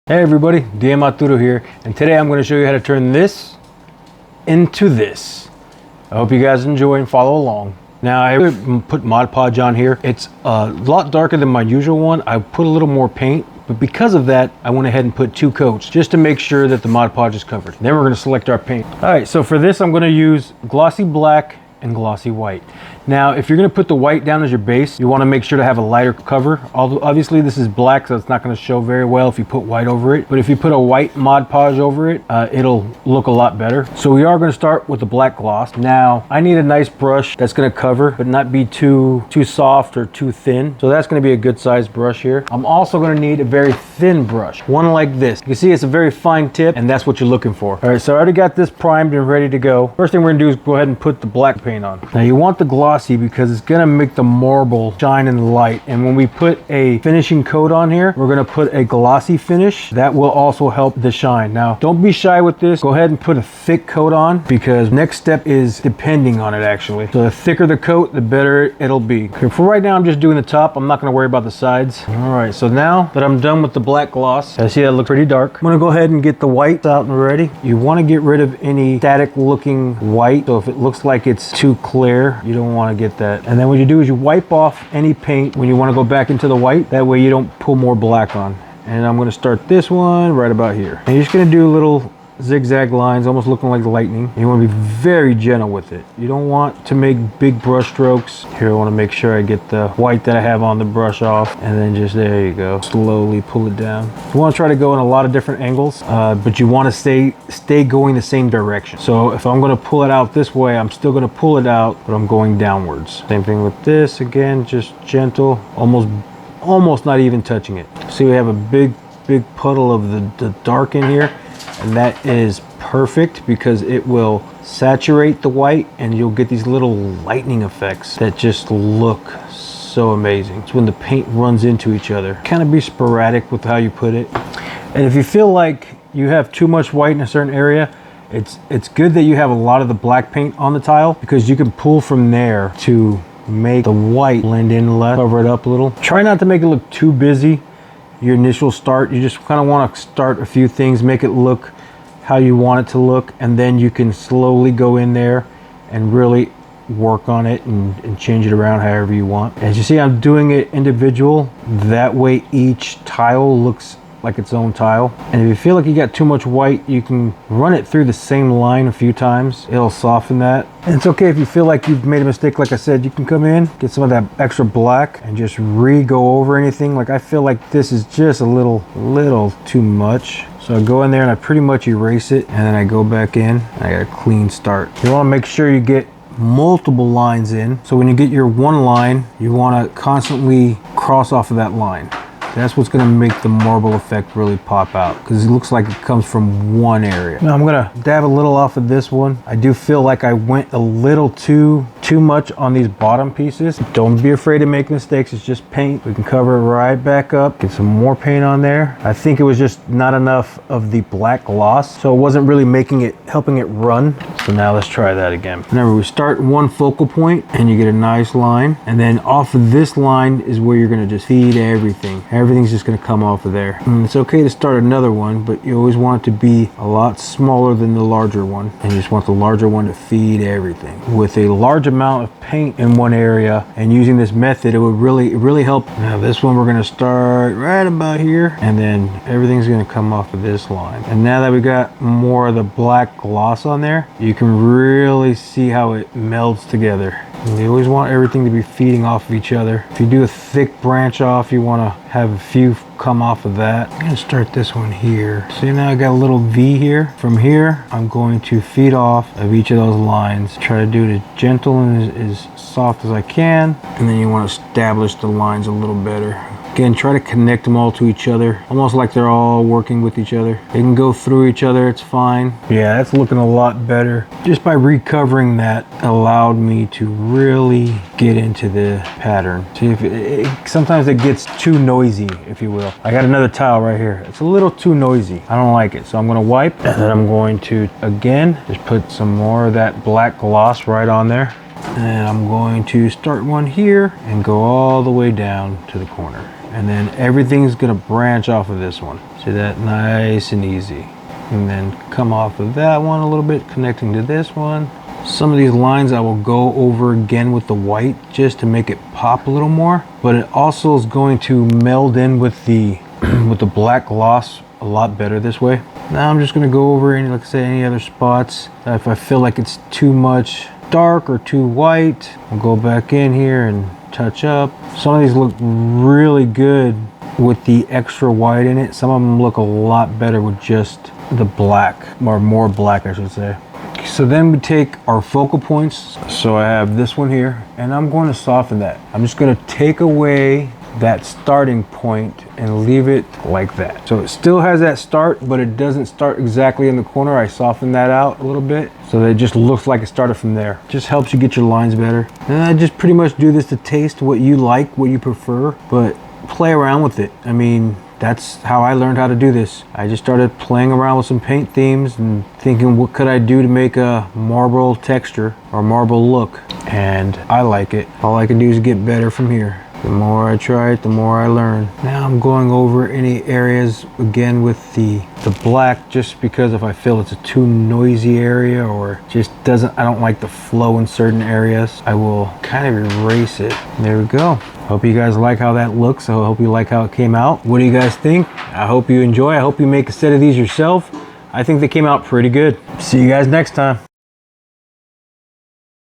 Hey everybody, DM Arturo here, and today I'm going to show you how to turn this into this. I hope you guys enjoy and follow along. Now I put Mod Podge on here. It's a lot darker than my usual one. I put a little more paint, but because of that, I went ahead and put 2 coats just to make sure that the Mod Podge is covered. Then we're going to select our paint. All right, so for this I'm going to use glossy black and glossy white. Now, if you're going to put the white down as your base, you want to make sure to have a lighter cover. Although obviously this is black, so it's not going to show very well if you put white over it. But if you put a white Mod Podge over it, it'll look a lot better. So we are going to start with the black gloss. Now, I need a nice brush that's going to cover, but not be too soft or too thin. So that's going to be a good sized brush here. I'm also going to need a very thin brush, one like this. You can see it's a very fine tip, and that's what you're looking for. All right, so I already got this primed and ready to go. First thing we're going to do is go ahead and put the black paint on. Now you want the glossy because it's going to make the marble shine in the light. And when we put a finishing coat on here, we're going to put a glossy finish that will also help the shine. Now, don't be shy with this. Go ahead and put a thick coat on because next step is depending on it actually. So the thicker the coat, the better it'll be. Okay, for right now, I'm just doing the top. I'm not going to worry about the sides. All right, so now that I'm done with the black gloss, I see that looks pretty dark. I'm going to go ahead and get the white out and ready. You want to get rid of any static looking white. So if it looks like it's too clear, you don't want to get that. And then what you do is you wipe off any paint when you want to go back into the white. That way you don't pull more black on. And I'm going to start this one right about here. And you're just going to do little zigzag lines, almost looking like lightning. You want to be very gentle with it. You don't want to make big brush strokes. Here, I want to make sure I get the white that I have on the brush off, and then just there you go. Slowly pull it down. You want to try to go in a lot of different angles, but you want to stay going the same direction. So if I'm going to pull it out this way, I'm still going to pull it out, but I'm going downwards. Same thing with this. Again, just gentle, almost not even touching it. See, we have a big puddle of the dark in here. And that is perfect because it will saturate the white and you'll get these little lightning effects that just look so amazing. It's when the paint runs into each other. Kind of be sporadic with how you put it. And if you feel like you have too much white in a certain area, it's good that you have a lot of the black paint on the tile because you can pull from there to make the white blend in less, cover it up a little. Try not to make it look too busy. Your initial start, you just kind of want to start a few things, make it look how you want it to look, and then you can slowly go in there and really work on it and change it around however you want. As you see, I'm doing it individual. That way each tile looks like its own tile. And if you feel like you got too much white, you can run it through the same line a few times. It'll soften that. And it's okay if you feel like you've made a mistake. Like I said, you can come in, get some of that extra black and just re-go over anything. Like I feel like this is just a little too much. So I go in there and I pretty much erase it, and then I go back in and I got a clean start. You want to make sure you get multiple lines in. So when you get your one line, you want to constantly cross off of that line. That's what's going to make the marble effect really pop out because it looks like it comes from one area. Now I'm going to dab a little off of this one. I do feel like I went a little too much on these bottom pieces. Don't be afraid to make mistakes. It's just paint. We can cover it right back up. Get some more paint on there. I think it was just not enough of the black gloss, so it wasn't really helping it run. So now let's try that again. Remember, we start one focal point and you get a nice line, and then off of this line is where you're going to just feed everything. Everything's just going to come off of there. And it's okay to start another one, but you always want it to be a lot smaller than the larger one, and you just want the larger one to feed everything. With a large amount of paint in one area and using this method, it would really help. Now this one we're going to start right about here, and then everything's going to come off of this line. And now that we got more of the black gloss on there, you can really see how it melds together. And you always want everything to be feeding off of each other. If you do a thick branch off, you want to have a few come off of that. I'm going to start this one here. See, now I got a little V here. From here, I'm going to feed off of each of those lines. Try to do it as gentle and as soft as I can. And then you want to establish the lines a little better. Again, try to connect them all to each other, almost like they're all working with each other. They can go through each other, it's fine. Yeah, that's looking a lot better. Just by recovering that allowed me to really get into the pattern. See, if sometimes it gets too noisy, if you will. I got another tile right here. It's a little too noisy. I don't like it. So I'm gonna wipe, and then I'm going to, again, just put some more of that black gloss right on there. And I'm going to start one here and go all the way down to the corner. And then everything's gonna branch off of this one. See that? Nice and easy. And then come off of that one a little bit, connecting to this one. Some of these lines I will go over again with the white just to make it pop a little more, but it also is going to meld in with the with the black gloss a lot better this way. Now I'm just going to go over any, like I say, any other spots. If I feel like it's too much dark or too white, I'll go back in here and touch up. Some of these look really good with the extra white in it. Some of them look a lot better with just the black, or more black I should say. So then we take our focal points. So I have this one here, and I'm going to soften that. I'm just going to take away that starting point and leave it like that. So it still has that start, but it doesn't start exactly in the corner. I softened that out a little bit so that it just looks like it started from there. Just helps you get your lines better. And I just pretty much do this to taste what you like, what you prefer, but play around with it. I mean, that's how I learned how to do this. I just started playing around with some paint themes and thinking, what could I do to make a marble texture or marble look? And I like it. All I can do is get better from here. The more I try it, the more I learn. Now I'm going over any areas again with the black, just because if I feel it's a too noisy area or just doesn't, I don't like the flow in certain areas, I will kind of erase it. There we go. Hope you guys like how that looks. I hope you like how it came out. What do you guys think? I hope you enjoy. I hope you make a set of these yourself. I think they came out pretty good. See you guys next time.